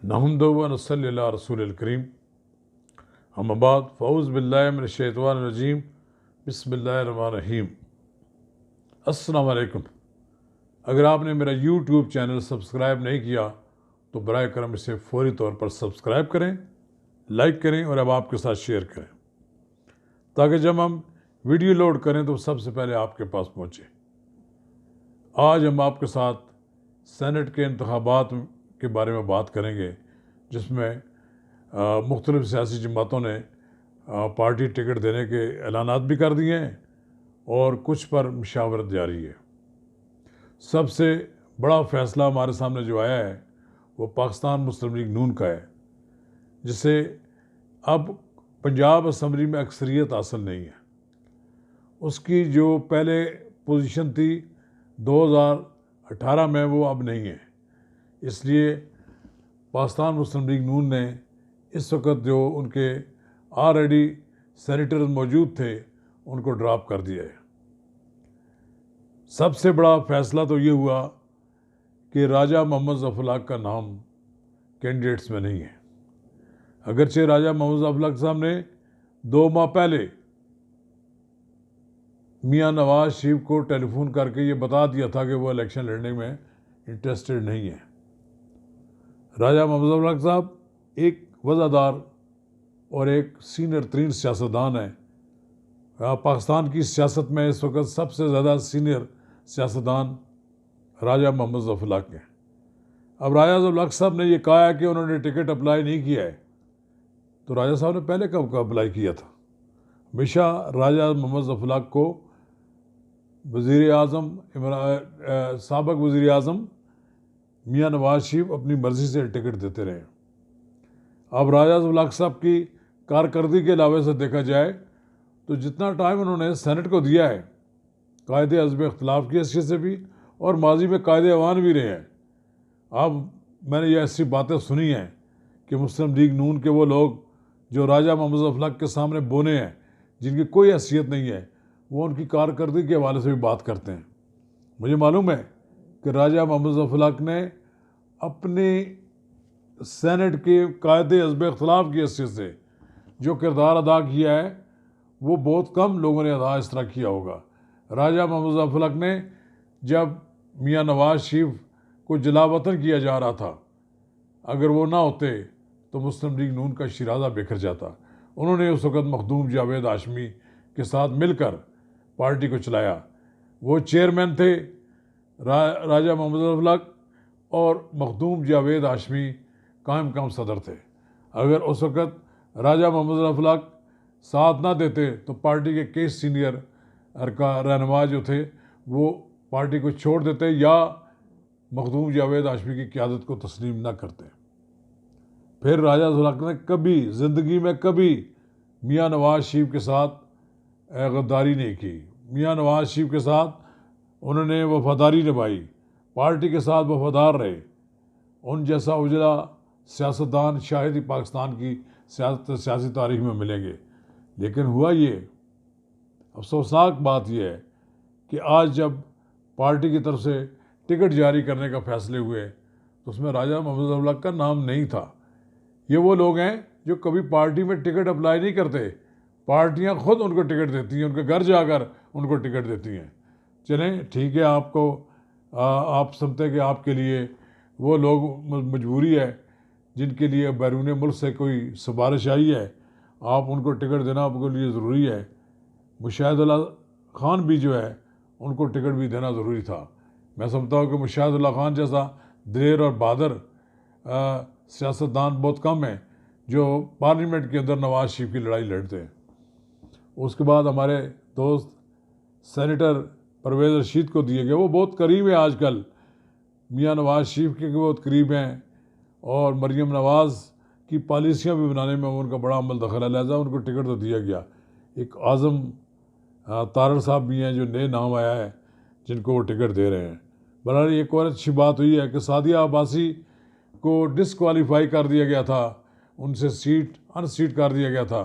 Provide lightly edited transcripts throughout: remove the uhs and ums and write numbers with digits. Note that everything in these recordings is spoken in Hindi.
नहमदु व नसल्ली अला रसूलिल करीम। अम्मा बाद फ़ऊज़ बिल्लाहि मिनश शैतानिर रजीम। बिस्मिल्लाहिर रहमानिर रहीम। अस्सलाम वालेकुम। अगर आपने मेरा यूट्यूब चैनल सब्सक्राइब नहीं किया तो बराए करम इसे फ़ौरी तौर पर सब्सक्राइब करें, लाइक करें और अब आपके साथ शेयर करें, ताकि जब हम वीडियो लोड करें तो सबसे पहले आपके पास पहुँचे। आज हम आपके साथ सेनेट के इंतखाबात के बारे में बात करेंगे, जिसमें मुख्तलिफ सियासी जमातों ने पार्टी टिकट देने के ऐलानात भी कर दिए हैं और कुछ पर मशावरत जारी है। सबसे बड़ा फ़ैसला हमारे सामने जो आया है वो पाकिस्तान मुस्लिम लीग नून का है, जिसे अब पंजाब असम्बली में अक्सरियत हासिल नहीं है। उसकी जो पहले पोजीशन थी 2018 में, वो अब नहीं है। इसलिए पाकिस्तान मुस्लिम लीग नून ने इस वक्त जो उनके ऑलरेडी सेनेटर्स मौजूद थे उनको ड्रॉप कर दिया है। सबसे बड़ा फ़ैसला तो ये हुआ कि राजा मोहम्मद ज़फ़रुल्लाह का नाम कैंडिडेट्स में नहीं है। अगरचे राजा मोहम्मद ज़फ़रुल्लाह साहब ने 2 माह पहले मियाँ नवाज शरीफ को टेलीफोन करके ये बता दिया था कि वो इलेक्शन लड़ने में इंटरेस्टेड नहीं है। राजा मोहम्मद ज़फ़रुल्लाह साहब एक वज़ादार और एक सीनियर तरीन सियासतदान है। पाकिस्तान की सियासत में इस वक्त सबसे ज़्यादा सीनियर सियासतदान राजा मोहम्मद ज़फ़रुल्लाह के। अब राजा ज़फ़रुल्लाह साहब ने यह कहा है कि उन्होंने टिकट अप्लाई नहीं किया है, तो राजा साहब ने पहले कब अप्लाई किया था? हमेशा राजा मोहम्मद ज़फ़रुल्लाह को वज़ीर आज़म साबिक़ वज़ीर आज़म मियाँ नवाज शरीफ अपनी मर्ज़ी से टिकट देते रहे। अब राजा ज़फ़रुल्लाह साहब की कारकर्दगी के अलावे से देखा जाए तो जितना टाइम उन्होंने सेनेट को दिया है, कायदे हज़्ब इख्तिलाफ़ की हैसियत से भी और माजी में कायदे अवान भी रहे हैं। अब मैंने ये ऐसी बातें सुनी हैं कि मुस्लिम लीग नून के वो लोग जो राजा मोहम्मद ज़फ़रुल्लाह के सामने बोने हैं, जिनकी कोई हैसियत नहीं है, वो उनकी कारकर्दगी के हवाले से भी बात करते हैं। मुझे मालूम है कि राजा मोहम्मद ज़फ़रुल्लाह ने अपने सेनेट के कायदे हज़्ब इख्तिलाफ़ की हैसियत से जो किरदार अदा किया है वो बहुत कम लोगों ने अदा इस तरह किया होगा। राजा मोहम्मद ज़फ़रुल्लाह ने जब मियाँ नवाज शरीफ को जलावतन किया जा रहा था, अगर वो ना होते तो मुस्लिम लीग नून का शिराज़ा बिखर जाता। उन्होंने उस वक़्त मखदूम जावेद हाशमी के साथ मिलकर पार्टी को चलाया। वो चेयरमैन थे राजा मोहम्मद ज़फ़रुल्लाह और मखदूम जावेद हाशमी कायम सदर थे। अगर उस वक़्त राजा मोहम्मद ज़फ़रुल्लाह साथ ना देते तो पार्टी के कई सीनियर रहनुमा जो थे वो पार्टी को छोड़ देते या मखदूम जावेद हाशमी की क़यादत को तस्लीम ना करते। फिर राजा ज़फ़रुल्लाह ने कभी ज़िंदगी में कभी मियाँ नवाज शरीफ के साथ गद्दारी नहीं की। मियाँ नवाज शरीफ के साथ उन्होंने वफादारी निभाई, पार्टी के साथ वफादार रहे। उन जैसा उजला सियासतदान शायद ही पाकिस्तान की सियासी तारीख में मिलेंगे। लेकिन हुआ ये, अफसोसनाक बात यह है कि आज जब पार्टी की तरफ से टिकट जारी करने का फैसले हुए तो उसमें राजा मोहम्मद ज़फ़रुल्लाह का नाम नहीं था। ये वो लोग हैं जो कभी पार्टी में टिकट अप्लाई नहीं करते, पार्टियां खुद उनको टिकट देती हैं, उनके घर जाकर उनको टिकट देती हैं। चलें ठीक है, आपको आप समझते हैं कि आपके लिए वो लोग मजबूरी है जिनके लिए बैरून मुल्क से कोई सिफारिश आई है, आप उनको टिकट देना आपके लिए ज़रूरी है। मुशाहिदुल्लाह खान भी जो है उनको टिकट भी देना ज़रूरी था। मैं समझता हूँ कि मुशाहिदुल्लाह खान जैसा दिलेर और बहादुर सियासतदान बहुत कम हैं जो पार्लियामेंट के अंदर नवाज शरीफ की लड़ाई लड़ते हैं। उसके बाद हमारे दोस्त सेनेटर परवेज़ रशीद को दिए गए, वो बहुत करीब है आजकल मियाँ नवाज शरीफ के बहुत करीब हैं और मरीम नवाज़ की पॉलिसियाँ भी बनाने में उनका बड़ा अमल दखल है, लिहाजा उनको टिकट तो दिया गया। एक आज़म तारड़ साहब भी हैं जो नए नाम आया है जिनको वो टिकट दे रहे हैं। बहरहाल एक और अच्छी बात हुई है कि सादिया अब्बासी को डिसक्वालीफाई कर दिया गया था, उनसे सीट अनसीट कर दिया गया था।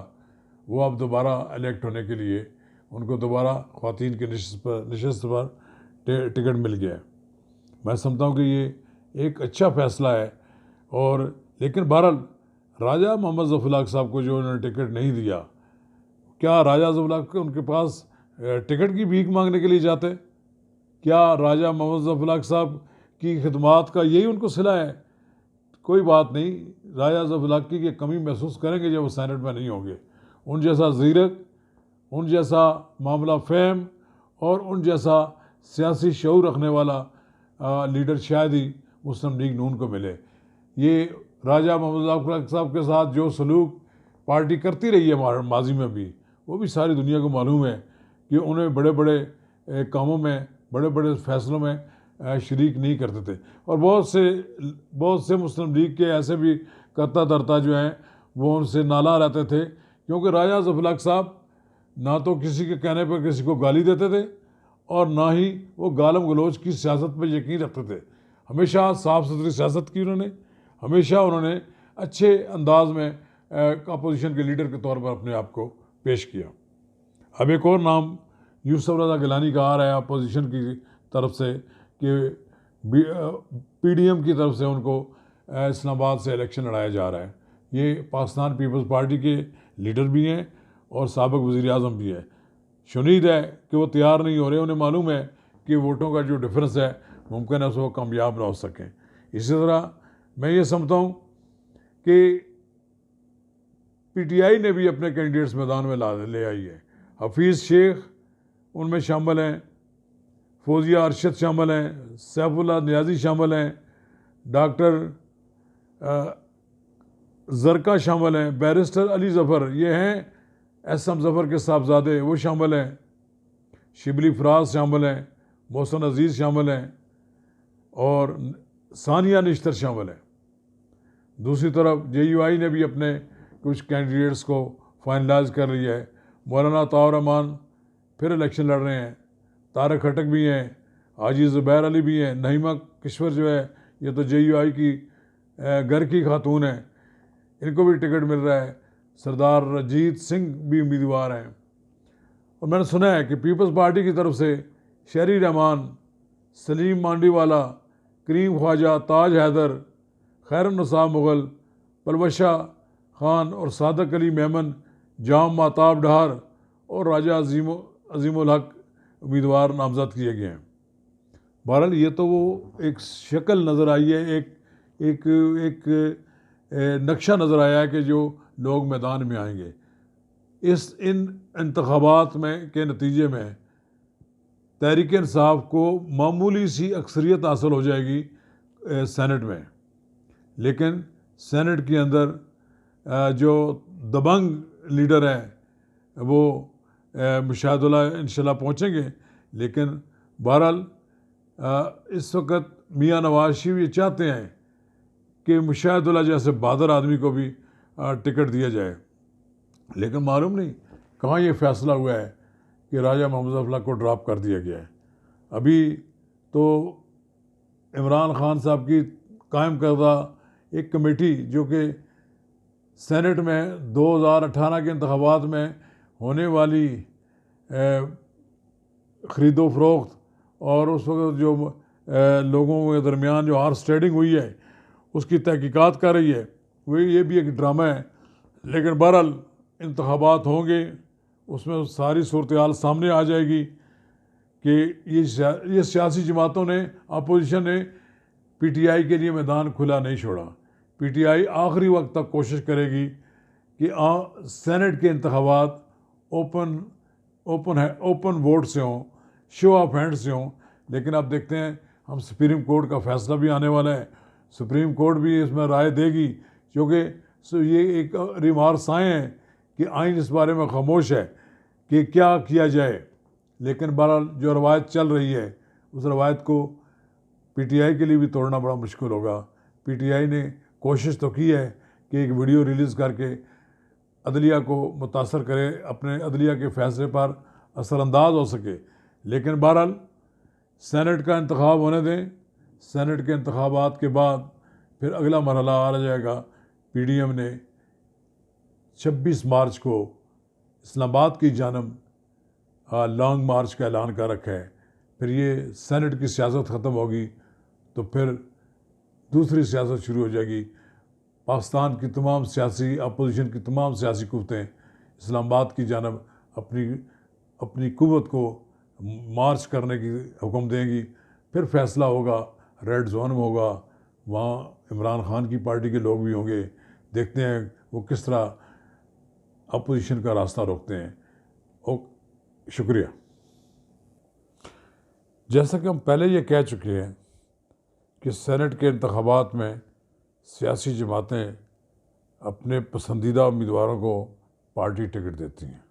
वो अब दोबारा इलेक्ट होने के लिए उनको दोबारा ख़वातीन की नशस्त पर टिकट मिल गया है। मैं समझता हूँ कि ये एक अच्छा फ़ैसला है और लेकिन बहरहाल राजा मोहम्मद ज़फ़रुल्लाह साहब को जो उन्होंने टिकट नहीं दिया, क्या राजा ज़फ़रुल्लाह के उनके पास टिकट की भीख मांगने के लिए जाते? क्या राजा मोहम्मद ज़फ़रुल्लाह साहब की खिदमात का यही उनको सिला है? कोई बात नहीं, राजा ज़फ़रुल्लाह की कमी महसूस करेंगे जब वो सेनेट में नहीं होंगे। उन जैसा ज़ीरक, उन जैसा मामला फ़हम और उन जैसा सियासी शऊर रखने वाला लीडर शायद ही मुस्लिम लीग नून को मिले। ये राजा मोहम्मद ज़फ़रुल्लाह साहब के साथ जो सलूक पार्टी करती रही है माजी में भी, वो भी सारी दुनिया को मालूम है कि उन्हें बड़े बड़े कामों में, बड़े बड़े फैसलों में शरीक नहीं करते थे। और बहुत से मुस्लिम लीग के ऐसे भी करता धरता जो हैं वो उनसे नाला रहते थे, क्योंकि राजा ज़फ़रुल्लाह साहब ना तो किसी के कहने पर किसी को गाली देते थे और ना ही वो गालम गलोच की सियासत पर यकीन रखते थे। हमेशा साफ़ सुथरी सियासत की उन्होंने, हमेशा उन्होंने अच्छे अंदाज में अपोजिशन के लीडर के तौर पर अपने आप को पेश किया। अब एक और नाम यूसुफ रज़ा गिलानी का आ रहा है अपोजिशन की तरफ से कि PDM की तरफ से उनको इस्लामाबाद से इलेक्शन लड़ाया जा रहा है। ये पाकिस्तान पीपल्स पार्टी के लीडर भी हैं और साबिक़ वज़ीर आज़म भी है। शुनीद है कि वो तैयार नहीं हो रहे, उन्हें मालूम है कि वोटों का जो डिफरेंस है मुमकिन है उसको कामयाब ना हो सकें। इसी तरह मैं ये समझता हूँ कि PTI ने भी अपने कैंडिडेट्स मैदान में ले आई है। हफीज़ शेख उनमें शामिल हैं, फौजिया अरशद शामिल हैं, सैफुल्लाह नियाज़ी शामिल हैं, डॉक्टर ज़रका शामिल हैं, बैरिस्टर अली ज़फ़र ये हैं SM ज़फ़र के साहबजादे, वो शामिल हैं, शिबली फराज शामिल हैं, मोहसिन अज़ीज़ शामिल हैं और सानिया निश्तर शामिल हैं। दूसरी तरफ JUI ने भी अपने कुछ कैंडिडेट्स को फाइनलाइज कर लिया है। मौलाना ताउर रहमान फिर इलेक्शन लड़ रहे हैं, तारक खटक भी हैं, हाजी ज़ुबैर अली भी हैं, नहीमा किश्वर जो है ये तो JUI की घर की खातून है, इनको भी टिकट मिल रहा है। सरदार रजीत सिंह भी उम्मीदवार हैं। और मैंने सुना है कि पीपल्स पार्टी की तरफ से शहरी रहमान, सलीम मांडीवाला, करीम ख्वाजा, ताज हैदर, खैरुन्निसा मुग़ल, पलवशा खान और सादक अली मेमन, जाम माताब डार और राजा अजीमुल हक उम्मीदवार नामज़द किए गए हैं। बहरहाल ये तो वो एक शक्ल नज़र आई है, एक नक्शा नज़र आया है कि जो लोग मैदान में आएंगे। इन इंतखाबात में के नतीजे में तहरीक इंसाफ को मामूली सी अक्सरियत हासिल हो जाएगी सेनेट में, लेकिन सेनेट के अंदर जो दबंग लीडर हैं वो मुशाहिदुल्लाह इंशाल्लाह पहुँचेंगे। लेकिन बहरहाल इस वक्त मियाँ नवाज शरीफ ये चाहते हैं कि मुशाहिदुल्लाह जैसे बहादुर आदमी को भी टिकट दिया जाए, लेकिन मालूम नहीं कहाँ ये फ़ैसला हुआ है कि राजा मोहम्मद ज़फ़रुल्लाह को ड्रॉप कर दिया गया है। अभी तो इमरान खान साहब की कायम करदा एक कमेटी जो कि सेनेट में 2018 के इंतखाबात में होने वाली ख़रीदो फ़रोख्त और उस वक्त जो लोगों के दरमियान जो हार्स ट्रेडिंग हुई है उसकी तहकीकात कर रही है, वही ये भी एक ड्रामा है। लेकिन बहरहाल इंतखाबात होंगे, उसमें सारी सूरत हाल सामने आ जाएगी कि ये सियासी जमातों ने, अपोजिशन ने PTI के लिए मैदान खुला नहीं छोड़ा। PTI आखिरी वक्त तक कोशिश करेगी कि सेनेट के इंतखाबात ओपन वोट से हों, शो ऑफ हैंड से हों। लेकिन अब देखते हैं, हम सुप्रीम कोर्ट का फ़ैसला भी आने वाला है, सुप्रीम कोर्ट भी इसमें राय देगी, क्योंकि ये एक रिमार्क्स आए हैं कि आइन इस बारे में खामोश है कि क्या किया जाए। लेकिन बहरहाल जो रवायत चल रही है उस रवायत को PTI के लिए भी तोड़ना बड़ा मुश्किल होगा। PTI ने कोशिश तो की है कि एक वीडियो रिलीज़ करके अदलिया को मुतासर करे, अपने अदलिया के फ़ैसले पर असरअंदाज हो सके। लेकिन बहरहाल सेनेट का इंतखाब होने दें, सेनेट के इंतखाबात के बाद फिर अगला मरहला आ जाएगा। PDM ने 26 मार्च को इस्लामाबाद की जानब लॉन्ग मार्च का ऐलान कर रखा है। फिर ये सेनेट की सियासत ख़त्म होगी तो फिर दूसरी सियासत शुरू हो जाएगी। पाकिस्तान की तमाम सियासी अपोजिशन की तमाम सियासी कुव्वतें इस्लामाबाद की जानब अपनी कुव्वत को मार्च करने की हुक्म देंगी। फिर फैसला होगा, रेड जोन में होगा, वहाँ इमरान खान की पार्टी के लोग भी होंगे। देखते हैं वो किस तरह अपोजिशन का रास्ता रोकते हैं। और शुक्रिया। जैसा कि हम पहले ये कह चुके हैं कि सेनेट के इंतखाबात में सियासी जमातें अपने पसंदीदा उम्मीदवारों को पार्टी टिकट देती हैं।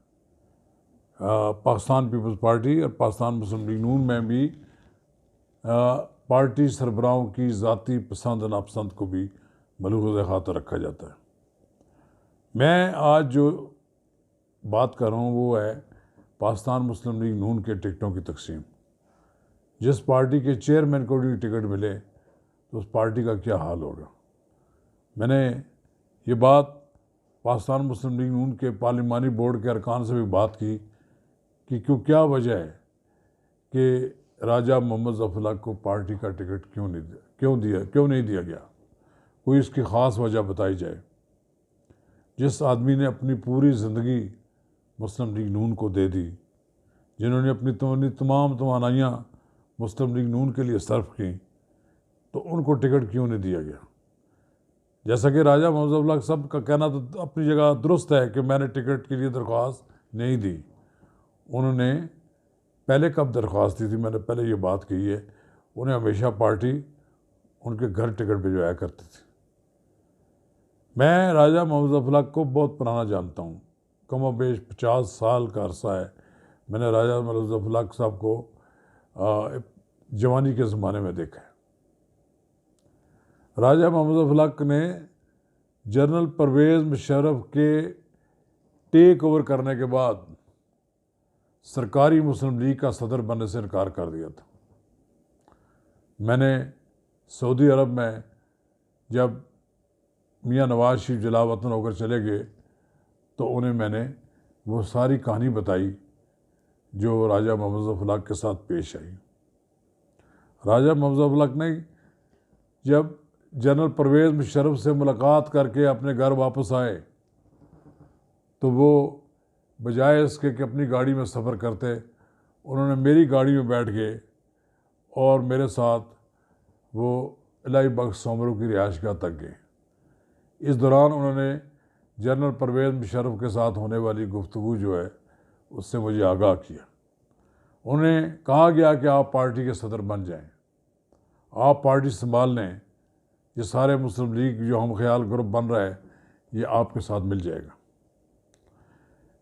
पाकिस्तान पीपल्स पार्टी और पाकिस्तान मुस्लिम लीग नून में भी पार्टी सरबराहों की ज़ाती पसंद नापसंद को भी मलूज़ खातर रखा जाता है। मैं आज जो बात कर रहा हूँ वो है पाकिस्तान मुस्लिम लीग नून के टिकटों की तकसीम। जिस पार्टी के चेयरमैन को भी टिकट मिले तो उस पार्टी का क्या हाल होगा। मैंने ये बात पाकिस्तान मुस्लिम लीग नून के पार्लिमानी बोर्ड के अरकान से भी बात की कि क्या वजह है कि राजा मोहम्मद ज़फ़रुल्लाह को पार्टी का टिकट क्यों नहीं दिया गया। कोई इसकी ख़ास वजह बताई जाए। जिस आदमी ने अपनी पूरी ज़िंदगी मुस्लिम लीग नून को दे दी, जिन्होंने अपनी तमाम तवानाइयाँ मुस्लिम लीग नून के लिए सर्फ की, तो उनको टिकट क्यों नहीं दिया गया। जैसा कि राजा मोहम्मद ज़फ़रुल्लाह साहब का कहना तो अपनी जगह दुरुस्त है कि मैंने टिकट के लिए दरख्वास्त नहीं दी। उन्होंने पहले कब दरख्वास्त दी थी, मैंने पहले ये बात कही है। उन्हें हमेशा पार्टी उनके घर टिकट भिजवाया करती थी। मैं राजा मोहम्मद ज़फ़रुल्लाह को बहुत पुराना जानता हूँ, कम बेश 50 साल का अरसा है मैंने राजा मोहम्मद ज़फ़रुल्लाह साहब को जवानी के ज़माने में देखा है। राजा मोहम्मद ज़फ़रुल्लाह ने जनरल परवेज़ मुशर्रफ के टेक ओवर करने के बाद सरकारी मुस्लिम लीग का सदर बनने से इनकार कर दिया था। मैंने सऊदी अरब में जब मियाँ नवाज़ शरीफ जला वतन होकर चले गए तो उन्हें मैंने वो सारी कहानी बताई जो राजा मोहम्मद ज़फ़रुल्लाह के साथ पेश आई। राजा मोहम्मद ज़फ़रुल्लाह ने जब जनरल परवेज़ मुशर्रफ से मुलाकात करके अपने घर वापस आए तो वो बजाय इसके कि अपनी गाड़ी में सफ़र करते, उन्होंने मेरी गाड़ी में बैठ गए और मेरे साथ वो इलाही बख्श सोमरू की रिहाइशगाह तक गए। इस दौरान उन्होंने जनरल परवेज़ मुशर्रफ के साथ होने वाली गुफ्तगू जो है उससे मुझे आगाह किया। उन्हें कहा गया कि आप पार्टी के सदर बन जाएं, आप पार्टी संभाल लें, ये सारे मुस्लिम लीग जो हम ख्याल ग्रुप बन रहा है ये आपके साथ मिल जाएगा।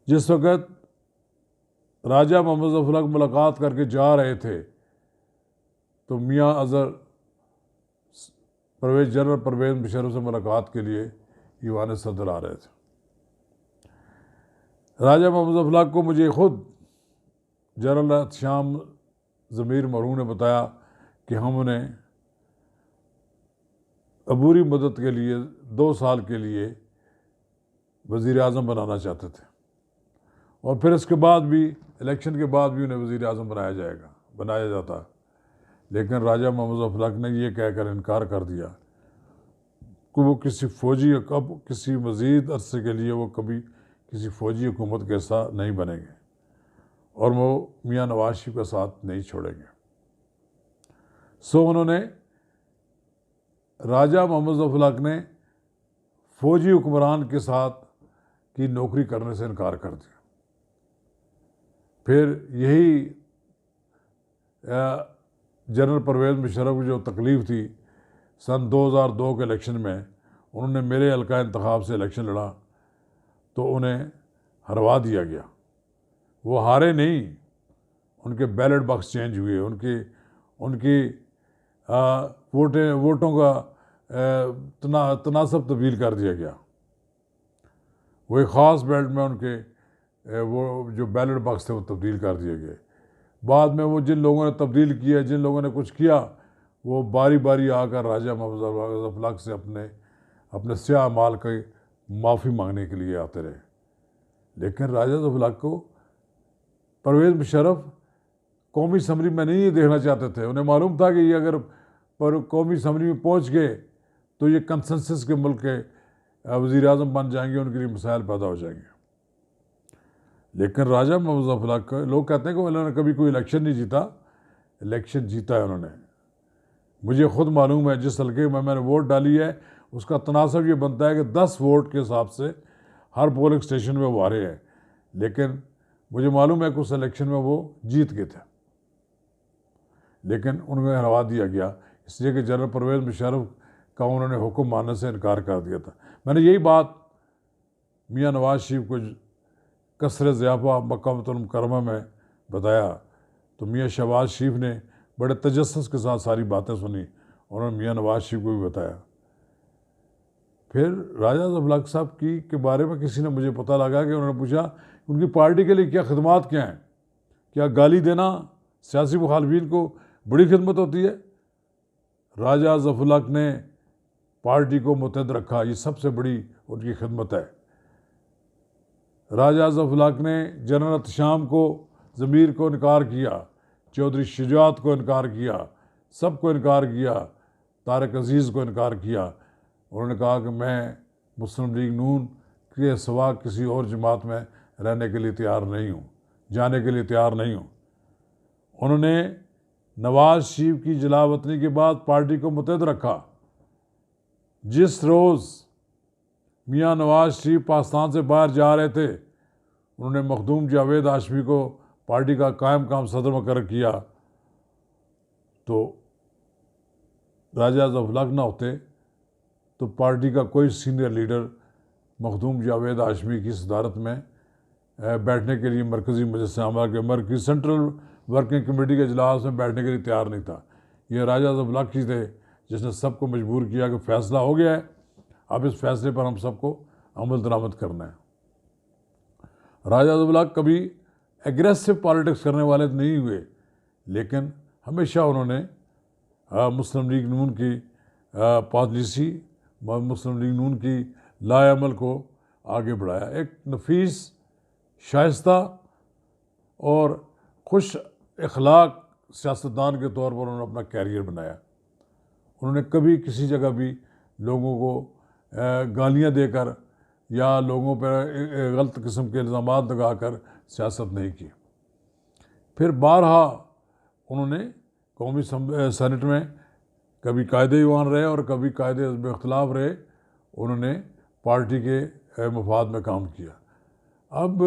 जिस वक़्त राजा मोहम्मद ज़फ़रुल्लाह मुलाकात करके जा रहे थे तो मियाँ अज़हर जनरल परवेज़ मुशर्रफ से मुलाकात के लिए ईवान सदर आ रहे थे। राजा मोहम्मद ज़फ़रुल्लाह को मुझे ख़ुद जनरल शाम ज़मीर मरहूम ने बताया कि हम उन्हें अबूरी मदद के लिए 2 साल के लिए वज़ीर आज़म बनाना चाहते थे और फिर इसके बाद भी इलेक्शन के बाद भी उन्हें वज़ीर आज़म बनाया जाता। लेकिन राजा मोहम्मद ज़फ़रुल्लाह ने ये कहकर इनकार कर दिया कि वो किसी मज़ीद अरसे के लिए वो कभी किसी फ़ौजी हुकूमत के हिस्सा नहीं बनेंगे और वो मियाँ नवाज़ शरीफ का साथ नहीं छोड़ेंगे। सो उन्होंने राजा मोहम्मद ज़फ़रुल्लाह ने फ़ौजी हुक्मरान के साथ की नौकरी करने से इनकार कर दिया। फिर यही जनरल परवेज़ मुशर्रफ की जो तकलीफ़ थी, सन 2002 के इलेक्शन में उन्होंने मेरे हल्का इंतखाब से इलेक्शन लड़ा तो उन्हें हरवा दिया गया। वो हारे नहीं, उनके बैलेट बॉक्स चेंज हुए, उनकी वोटों का तनासब तब्दील कर दिया गया। वो एक ख़ास बेल्ट में उनके वो जो बैलेट बॉक्स थे वो तब्दील कर दिए गए। बाद में वो जिन लोगों ने तब्दील किया, जिन लोगों ने कुछ किया, वो बारी बारी आकर राजा मोहम्मद ज़फ़रुल्लाह से अपने स्याह माल की माफ़ी मांगने के लिए आते रहे। लेकिन राजा ज़फ़रुल्लाह को परवेज़ मुशर्रफ कौमी असम्बली में नहीं देखना चाहते थे। उन्हें मालूम था कि ये अगर पर कौमी असम्बली में पहुँच गए तो ये कंसेंसस के मुल्क के वज़ीर आज़म बन जाएंगे, उनके लिए मसाइल पैदा हो जाएंगे। लेकिन राजा मोहम्मद ज़फ़र का लोग कहते हैं कि उन्होंने कभी कोई इलेक्शन नहीं जीता। इलेक्शन जीता है उन्होंने। मुझे ख़ुद मालूम है जिस हल्के में मैंने वोट डाली है उसका तनासब ये बनता है कि 10 वोट के हिसाब से हर पोलिंग स्टेशन में वो हारे हैं, लेकिन मुझे मालूम है कि उस इलेक्शन में वो जीत गए थे, लेकिन उन्हें हरवा दिया गया इसलिए कि जनरल परवेज़ मुशर्रफ का उन्होंने हुक्म मानने से इनकार कर दिया था। मैंने यही बात मियाँ नवाज़ शरीफ को कसर ज़ियाफ़ा मक्का मुकर्रमा में बताया तो मियाँ शहबाज शरीफ ने बड़े तजस्सुस के साथ सारी बातें सुनी, उन्होंने मियाँ नवाज़ शरीफ को भी बताया। फिर राजा ज़फ़र साहब के बारे में किसी ने मुझे पता लगा कि उन्होंने पूछा उनकी पार्टी के लिए क्या खिदमात क्या हैं, क्या गाली देना सियासी मुखालफिन को बड़ी खिदमत होती है। राजा ज़फ़र ने पार्टी को मुत्तहद रखा, ये सबसे बड़ी उनकी खिदमत है। राजा ज़फ़र ने जनरल एहतशाम को ज़मीर को इनकार किया, चौधरी शुजात को इनकार किया, सबको इनकार किया, तारिक अज़ीज़ को इनकार किया। उन्होंने कहा कि मैं मुस्लिम लीग नून के सिवा किसी और जमात में रहने के लिए तैयार नहीं हूँ, जाने के लिए तैयार नहीं हूँ। उन्होंने नवाज़ शरीफ की जलावतनी के बाद पार्टी को मुत्तहद रखा। जिस रोज़ मियाँ नवाज़ शरीफ पाकिस्तान से बाहर जा रहे थे उन्होंने मखदूम जावेद हाशमी को पार्टी का कायम सदर मुकर्रर किया। तो राजा ज़फ़र ना होते तो पार्टी का कोई सीनियर लीडर मखदूम जावेद हाशमी की सदारत में बैठने के लिए मरकज़ी मजलिस आमा के मरकज़ी सेंट्रल वर्किंग कमेटी के इजलास में बैठने के लिए तैयार नहीं था। ये राजा ज़फ़र ही थे जिसने सबको मजबूर किया कि फ़ैसला हो गया है, अब इस फैसले पर हम सबको अमल दरामद करना है। राजा ज़फ़र कभी एग्रेसिव पॉलिटिक्स करने वाले नहीं हुए, लेकिन हमेशा उन्होंने मुस्लिम लीग नून की पॉलिसी, मुस्लिम लीग नून की लाएअमल को आगे बढ़ाया। एक नफीस, शाइस्ता और खुश अखलाक सियासतदान के तौर पर उन्होंने अपना कैरियर बनाया। उन्होंने कभी किसी जगह भी लोगों को गालियाँ देकर या लोगों पर गलत किस्म के इल्ज़ामात लगा कर सियासत नहीं की। फिर बारहा उन्होंने कौमी सेनेट में कभी कायदे ईवान रहे और कभी कायदे हिज़्ब इख्तिलाफ रहे। उन्होंने पार्टी के मफाद में काम किया। अब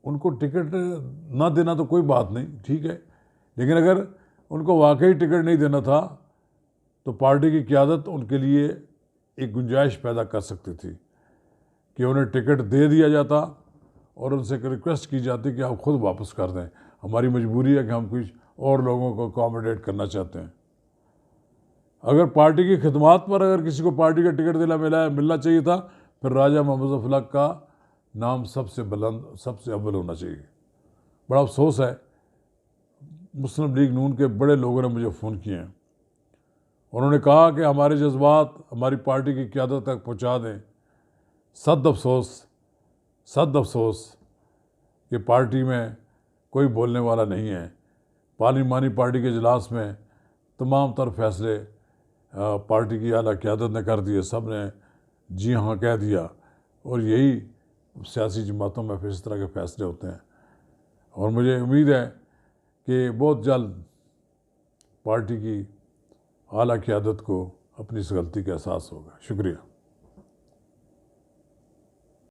उनको टिकट ना देना तो कोई बात नहीं, ठीक है, लेकिन अगर उनको वाकई टिकट नहीं देना था तो पार्टी की क़यादत उनके लिए एक गुंजाइश पैदा कर सकती थी कि उन्हें टिकट दे दिया जाता और उनसे एक रिक्वेस्ट की जाती कि आप खुद वापस कर दें, हमारी मजबूरी है कि हम कुछ और लोगों को अकोमोडेट करना चाहते हैं। अगर पार्टी की खिदमात पर अगर किसी को पार्टी का टिकट मिलना चाहिए था, फिर राजा मोहम्मद ज़फ़र का नाम सबसे बुलंद, सबसे अव्वल होना चाहिए। बड़ा अफसोस है, मुस्लिम लीग नून के बड़े लोगों ने मुझे फ़ोन किए हैं, उन्होंने कहा कि हमारे जज्बात हमारी पार्टी की क़यादत तक पहुँचा दें। सद अफसोस कि पार्टी में कोई बोलने वाला नहीं है। पार्लिमानी पार्टी के इजलास में तमाम तर फैसले पार्टी की आला क़यादत ने कर दिए, सब ने जी हाँ कह दिया, और यही सियासी जमातों में फिर इस तरह के फ़ैसले होते हैं। और मुझे उम्मीद है कि बहुत जल्द पार्टी की आला क़यादत को अपनी इस गलती का एहसास होगा। शुक्रिया।